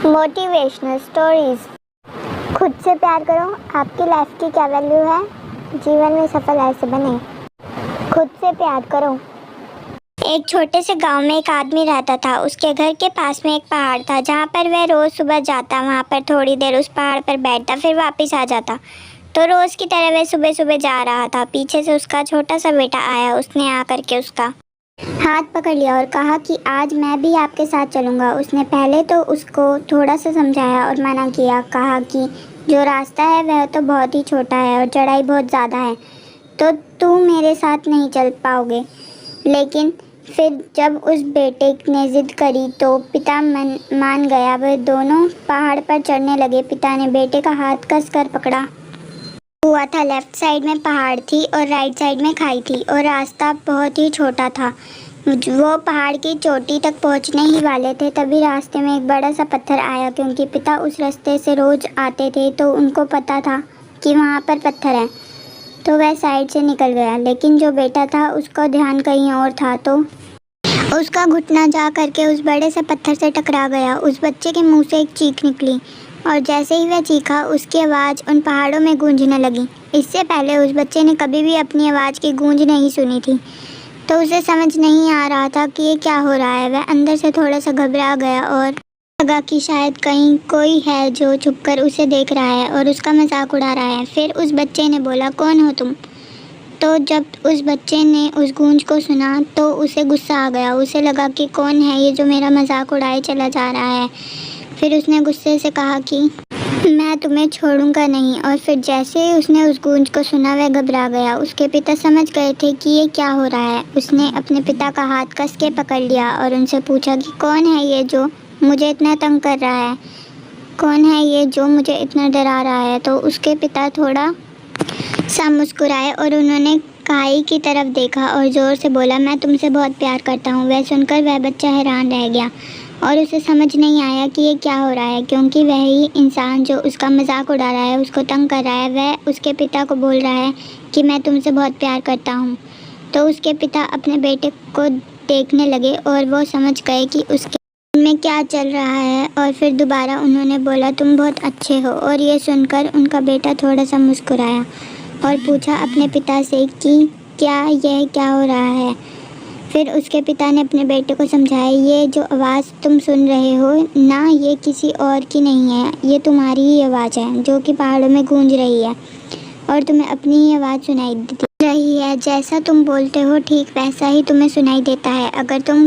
Motivational stories. खुद से प्यार करो। आपकी लाइफ की क्या वैल्यू है? जीवन में सफल ऐसे बने। खुद से प्यार करो। एक छोटे से गांव में एक आदमी रहता था। उसके घर के पास में एक पहाड़ था जहां पर वह रोज़ सुबह जाता, वहां पर थोड़ी देर उस पहाड़ पर बैठता, फिर वापस आ जाता। तो रोज़ की तरह वह सुबह सुबह जा रहा था। पीछे से उसका छोटा सा बेटा आया। उसने आकर के उसका हाथ पकड़ लिया और कहा कि आज मैं भी आपके साथ चलूँगा। उसने पहले तो उसको थोड़ा सा समझाया और मना किया। कहा कि जो रास्ता है वह तो बहुत ही छोटा है और चढ़ाई बहुत ज़्यादा है, तो तू मेरे साथ नहीं चल पाओगे। लेकिन फिर जब उस बेटे ने ज़िद करी तो पिता मान गया। वह दोनों पहाड़ पर चढ़ने लगे। पिता ने बेटे का हाथ कस कर पकड़ा हुआ था। लेफ्ट साइड में पहाड़ थी और राइट साइड में खाई थी और रास्ता बहुत ही छोटा था। वो पहाड़ की चोटी तक पहुंचने ही वाले थे, तभी रास्ते में एक बड़ा सा पत्थर आया। क्योंकि पिता उस रास्ते से रोज़ आते थे तो उनको पता था कि वहाँ पर पत्थर है, तो वह साइड से निकल गया। लेकिन जो बेटा था उसका ध्यान कहीं और था, तो उसका घुटना जा करके उस बड़े से पत्थर से टकरा गया। उस बच्चे के मुंह से एक चीख निकली और जैसे ही वह चीखा उसकी आवाज़ उन पहाड़ों में गूंजने लगी। इससे पहले उस बच्चे ने कभी भी अपनी आवाज़ की गूंज नहीं सुनी थी, तो उसे समझ नहीं आ रहा था कि ये क्या हो रहा है। वह अंदर से थोड़ा सा घबरा गया और लगा कि शायद कहीं कोई है जो छुपकर उसे देख रहा है और उसका मजाक उड़ा रहा है। फिर उस बच्चे ने बोला, कौन हो तुम? तो जब उस बच्चे ने उस गूंज को सुना तो उसे गुस्सा आ गया। उसे लगा कि कौन है ये जो मेरा मजाक उड़ाए चला जा रहा है। फिर उसने गुस्से से कहा कि मैं तुम्हें छोड़ूंगा नहीं। और फिर जैसे ही उसने उस गूंज को सुना वह घबरा गया। उसके पिता समझ गए थे कि ये क्या हो रहा है। उसने अपने पिता का हाथ कस के पकड़ लिया और उनसे पूछा कि कौन है ये जो मुझे इतना तंग कर रहा है? कौन है ये जो मुझे इतना डरा रहा है? तो उसके पिता थोड़ा सा मुस्कुराए और उन्होंने खाई की तरफ देखा और ज़ोर से बोला, मैं तुमसे बहुत प्यार करता हूँ। वह सुनकर वह बच्चा हैरान रह गया और उसे समझ नहीं आया कि ये क्या हो रहा है, क्योंकि वही इंसान जो उसका मजाक उड़ा रहा है, उसको तंग कर रहा है, वह उसके पिता को बोल रहा है कि मैं तुमसे बहुत प्यार करता हूँ। तो उसके पिता अपने बेटे को देखने लगे और वो समझ गए कि उसके मन में क्या चल रहा है। और फिर दोबारा उन्होंने बोला, तुम बहुत अच्छे हो। और ये सुनकर उनका बेटा थोड़ा सा मुस्कुराया और पूछा अपने पिता से कि यह क्या हो रहा है। फिर उसके पिता ने अपने बेटे को समझाया, ये जो आवाज़ तुम सुन रहे हो ना, ये किसी और की नहीं है, ये तुम्हारी ही आवाज़ है जो कि पहाड़ों में गूंज रही है और तुम्हें अपनी ही आवाज़ सुनाई दे रही है। जैसा तुम बोलते हो ठीक वैसा ही तुम्हें सुनाई देता है। अगर तुम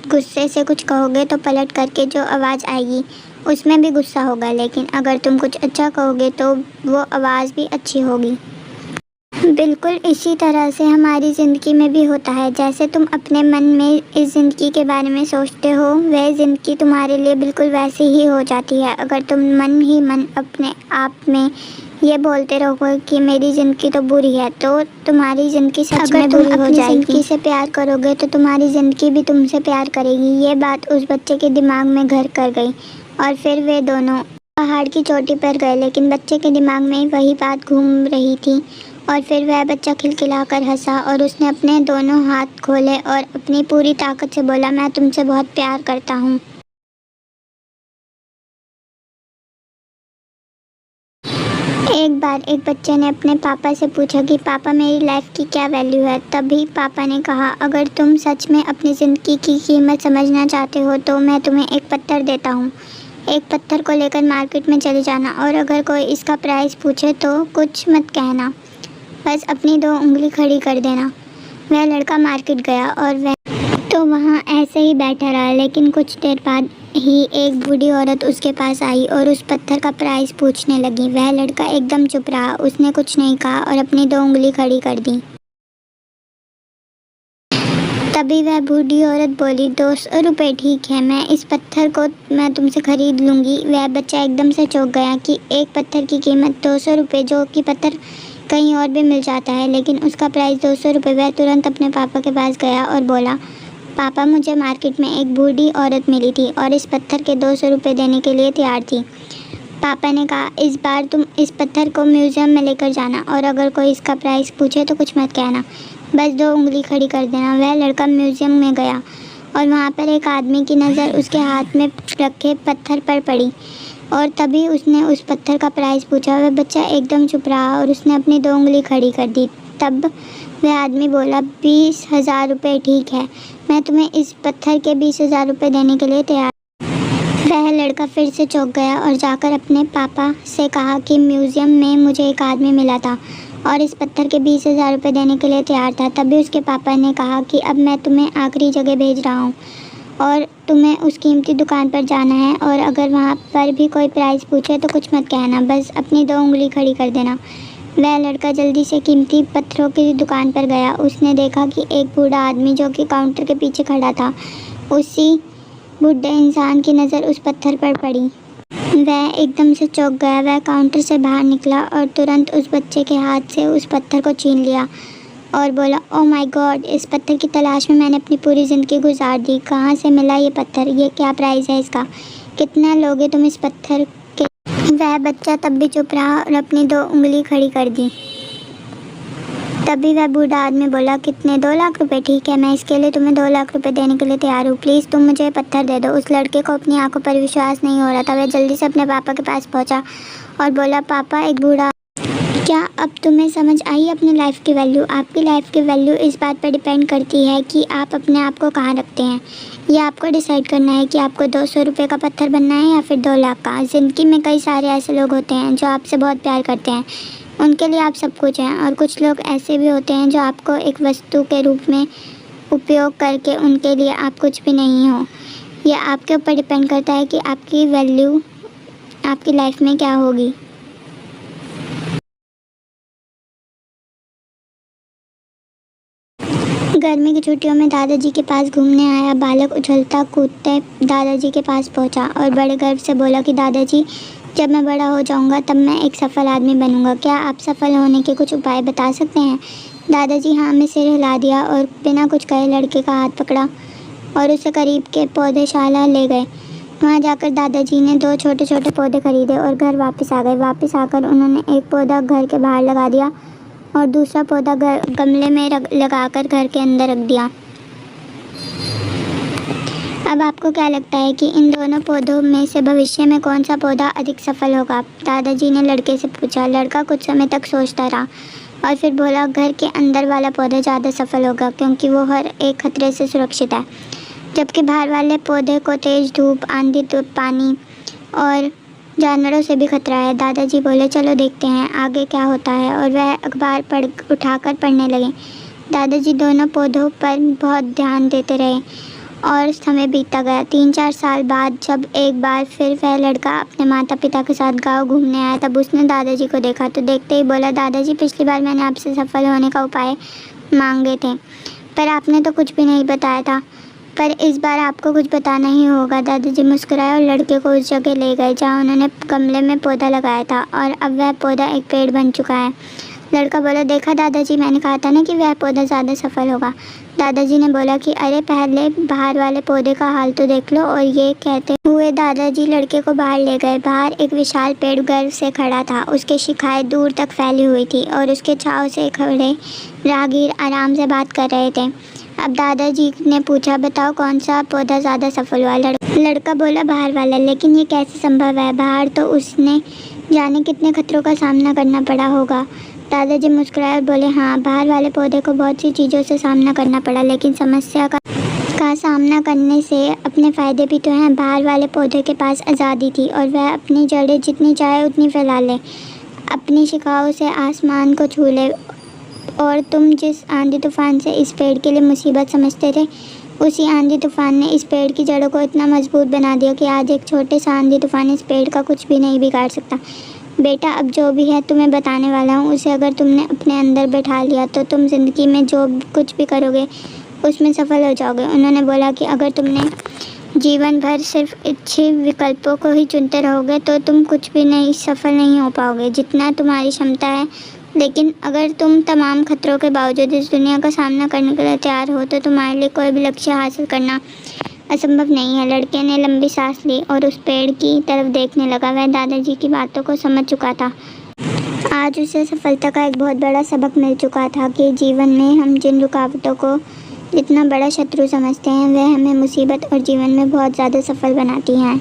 गुस्से से कुछ कहोगे तो पलट करके जो आवाज़ आएगी उसमें भी गुस्सा होगा, लेकिन अगर तुम कुछ अच्छा कहोगे तो वो आवाज़ भी अच्छी होगी। बिल्कुल इसी तरह से हमारी ज़िंदगी में भी होता है। जैसे तुम अपने मन में इस ज़िंदगी के बारे में सोचते हो, वह ज़िंदगी तुम्हारे लिए बिल्कुल वैसी ही हो जाती है। अगर तुम मन ही मन अपने आप में ये बोलते रहोगे कि मेरी ज़िंदगी तो बुरी है, तो तुम्हारी ज़िंदगी सच में बुरी हो जाएगी। ज़िंदगी से प्यार करोगे तो तुम्हारी ज़िंदगी भी तुमसे प्यार करेगी। ये बात उस बच्चे के दिमाग में घर कर गई और फिर वे दोनों पहाड़ की चोटी पर गए। लेकिन बच्चे के दिमाग में वही बात घूम रही थी और फिर वह बच्चा खिलखिलाकर हंसा और उसने अपने दोनों हाथ खोले और अपनी पूरी ताकत से बोला, मैं तुमसे बहुत प्यार करता हूँ। एक बार एक बच्चे ने अपने पापा से पूछा कि पापा मेरी लाइफ की क्या वैल्यू है? तभी पापा ने कहा, अगर तुम सच में अपनी ज़िंदगी की कीमत समझना चाहते हो तो मैं तुम्हें एक पत्थर देता हूँ। एक पत्थर को लेकर मार्केट में चले जाना और अगर कोई इसका प्राइस पूछे तो कुछ मत कहना, बस अपनी 2 उंगली खड़ी कर देना। वह लड़का मार्केट गया और वह तो वहाँ ऐसे ही बैठा रहा। लेकिन कुछ देर बाद ही एक बूढ़ी औरत उसके पास आई और उस पत्थर का प्राइस पूछने लगी। वह लड़का एकदम चुप रहा, उसने कुछ नहीं कहा और अपनी 2 उंगली खड़ी कर दी। तभी वह बूढ़ी औरत बोली, 200 रुपये ठीक है, मैं इस पत्थर को मैं तुमसे खरीद लूँगी। वह बच्चा एकदम से चौंक गया कि एक पत्थर की कीमत 200 रुपये, जो कि पत्थर कहीं और भी मिल जाता है, लेकिन उसका प्राइस 200 रुपये। वह तुरंत अपने पापा के पास गया और बोला, पापा मुझे मार्केट में एक बूढ़ी औरत मिली थी और इस पत्थर के 200 रुपये देने के लिए तैयार थी। पापा ने कहा, इस बार तुम इस पत्थर को म्यूज़ियम में लेकर जाना और अगर कोई इसका प्राइस पूछे तो कुछ मत कहना, बस 2 उंगली खड़ी कर देना। वह लड़का म्यूज़ियम में गया और वहाँ पर एक आदमी की नज़र उसके हाथ में रखे पत्थर पर पड़ी और तभी उसने उस पत्थर का प्राइस पूछा। वह बच्चा एकदम चुप रहा और उसने अपनी 2 उंगली खड़ी कर दी। तब वह आदमी बोला, 20,000 रुपये ठीक है, मैं तुम्हें इस पत्थर के 20,000 रुपये देने के लिए तैयार। वह लड़का फिर से चौंक गया और जाकर अपने पापा से कहा कि म्यूज़ियम में मुझे एक आदमी मिला था और इस पत्थर के 20,000 रुपये देने के लिए तैयार था। तभी उसके पापा ने कहा कि अब मैं तुम्हें आखिरी जगह भेज रहा हूँ और तुम्हें उस कीमती दुकान पर जाना है और अगर वहाँ पर भी कोई प्राइस पूछे तो कुछ मत कहना, बस अपनी 2 उंगली खड़ी कर देना। वह लड़का जल्दी से कीमती पत्थरों की दुकान पर गया। उसने देखा कि एक बूढ़ा आदमी जो कि काउंटर के पीछे खड़ा था, उसी बूढ़े इंसान की नज़र उस पत्थर पर पड़ी। वह एकदम से चौंक गया। वह काउंटर से बाहर निकला और तुरंत उस बच्चे के हाथ से उस पत्थर को छीन लिया और बोला, ओह माय गॉड, इस पत्थर की तलाश में मैंने अपनी पूरी ज़िंदगी गुजार दी। कहाँ से मिला ये पत्थर? ये क्या प्राइस है इसका? कितना लोगे तुम इस पत्थर के? वह बच्चा तब भी चुप रहा और अपनी 2 उंगली खड़ी कर दी। तभी वह बूढ़ा आदमी बोला, कितने? 2 लाख रुपए? ठीक है, मैं इसके लिए तुम्हें 2 लाख रुपए देने के लिए तैयार हूँ, प्लीज़ तुम मुझे पत्थर दे दो। उस लड़के को अपनी आंखों पर विश्वास नहीं हो रहा था। वह जल्दी से अपने पापा के पास पहुँचा और बोला, पापा, एक बूढ़ा। क्या अब तुम्हें समझ आई अपनी लाइफ की वैल्यू? आपकी लाइफ की वैल्यू इस बात पर डिपेंड करती है कि आप अपने आप को कहाँ रखते हैं। ये आपको डिसाइड करना है कि आपको 200 रुपये का पत्थर बनना है या फिर 2 लाख का। ज़िंदगी में कई सारे ऐसे लोग होते हैं जो आपसे बहुत प्यार करते हैं, उनके लिए आप सब कुछ हैं, और कुछ लोग ऐसे भी होते हैं जो आपको एक वस्तु के रूप में उपयोग करके उनके लिए आप कुछ भी नहीं हो। यह आपके ऊपर डिपेंड करता है कि आपकी वैल्यू आपकी लाइफ में क्या होगी। गर्मी की छुट्टियों में दादाजी के पास घूमने आया बालक उछलता कूदते दादाजी के पास पहुंचा और बड़े गर्व से बोला कि दादाजी, जब मैं बड़ा हो जाऊंगा तब मैं एक सफल आदमी बनूंगा। क्या आप सफल होने के कुछ उपाय बता सकते हैं? दादाजी हाँ में सिर हिला दिया और बिना कुछ कहे लड़के का हाथ पकड़ा और उसे करीब के पौधेशाला ले गए। वहाँ जाकर दादाजी ने 2 छोटे छोटे पौधे खरीदे और घर वापस आ गए। वापस आकर उन्होंने एक पौधा घर के बाहर लगा दिया और दूसरा पौधा गमले में लगाकर घर के अंदर रख दिया। अब आपको क्या लगता है कि इन दोनों पौधों में से भविष्य में कौन सा पौधा अधिक सफल होगा? दादाजी ने लड़के से पूछा। लड़का कुछ समय तक सोचता रहा और फिर बोला, घर के अंदर वाला पौधा ज़्यादा सफल होगा क्योंकि वो हर एक खतरे से सुरक्षित है, जबकि बाहर वाले पौधे को तेज़ धूप, आंधी, पानी और जानवरों से भी खतरा है। दादाजी बोले, चलो देखते हैं आगे क्या होता है, और वह अखबार उठाकर पढ़ने लगे। दादाजी दोनों पौधों पर बहुत ध्यान देते रहे और समय बीतता गया। 3-4 साल बाद जब एक बार फिर वह लड़का अपने माता पिता के साथ गाँव घूमने आया, तब उसने दादाजी को देखा तो देखते ही बोला, दादाजी, पिछली बार मैंने आपसे सफल होने का उपाय मांगे थे पर आपने तो कुछ भी नहीं बताया था, पर इस बार आपको कुछ बताना ही होगा। दादाजी मुस्कुराए और लड़के को उस जगह ले गए जहाँ उन्होंने गमले में पौधा लगाया था और अब वह पौधा एक पेड़ बन चुका है। लड़का बोला, देखा दादाजी, मैंने कहा था ना कि वह पौधा ज़्यादा सफल होगा। दादाजी ने बोला कि अरे पहले बाहर वाले पौधे का हाल तो देख लो, और ये कहते हुए दादाजी लड़के को बाहर ले गए। बाहर एक विशाल पेड़ गर्व से खड़ा था। उसके शाखाएं दूर तक फैली हुई थी और उसके छांव से खड़े राहगीर आराम से बात कर रहे थे। अब दादाजी ने पूछा, बताओ कौन सा पौधा ज़्यादा सफल हुआ? लड़का बोला, बाहर वाला। लेकिन ये कैसे संभव है? बाहर तो उसने जाने कितने खतरों का सामना करना पड़ा होगा। दादाजी मुस्कुराए और बोले, हाँ, बाहर वाले पौधे को बहुत सी चीज़ों से सामना करना पड़ा, लेकिन समस्या का सामना करने से अपने फ़ायदे भी तो हैं। बाहर वाले पौधे के पास आज़ादी थी और वह अपनी जड़ें जितनी चाहे उतनी फैला ले, अपनी शिखाओं से आसमान को छू ले। और तुम जिस आंधी तूफान से इस पेड़ के लिए मुसीबत समझते थे, उसी आंधी तूफान ने इस पेड़ की जड़ों को इतना मजबूत बना दिया कि आज एक छोटे सा आंधी तूफान इस पेड़ का कुछ भी नहीं बिगाड़ सकता। बेटा, अब जो भी है तुम्हें बताने वाला हूँ, उसे अगर तुमने अपने अंदर बैठा लिया तो तुम ज़िंदगी में जो कुछ भी करोगे उसमें सफल हो जाओगे। उन्होंने बोला कि अगर तुमने जीवन भर सिर्फ अच्छे विकल्पों को ही चुनते रहोगे तो तुम कुछ भी नहीं सफल नहीं हो पाओगे जितना तुम्हारी क्षमता है। लेकिन अगर तुम तमाम खतरों के बावजूद इस दुनिया का सामना करने के लिए तैयार हो तो तुम्हारे लिए कोई भी लक्ष्य हासिल करना असंभव नहीं है। लड़के ने लंबी सांस ली और उस पेड़ की तरफ देखने लगा। वह दादाजी की बातों को समझ चुका था। आज उसे सफलता का एक बहुत बड़ा सबक मिल चुका था कि जीवन में हम जिन रुकावटों को जितना बड़ा शत्रु समझते हैं वह हमें मुसीबत और जीवन में बहुत ज़्यादा सफल बनाती हैं।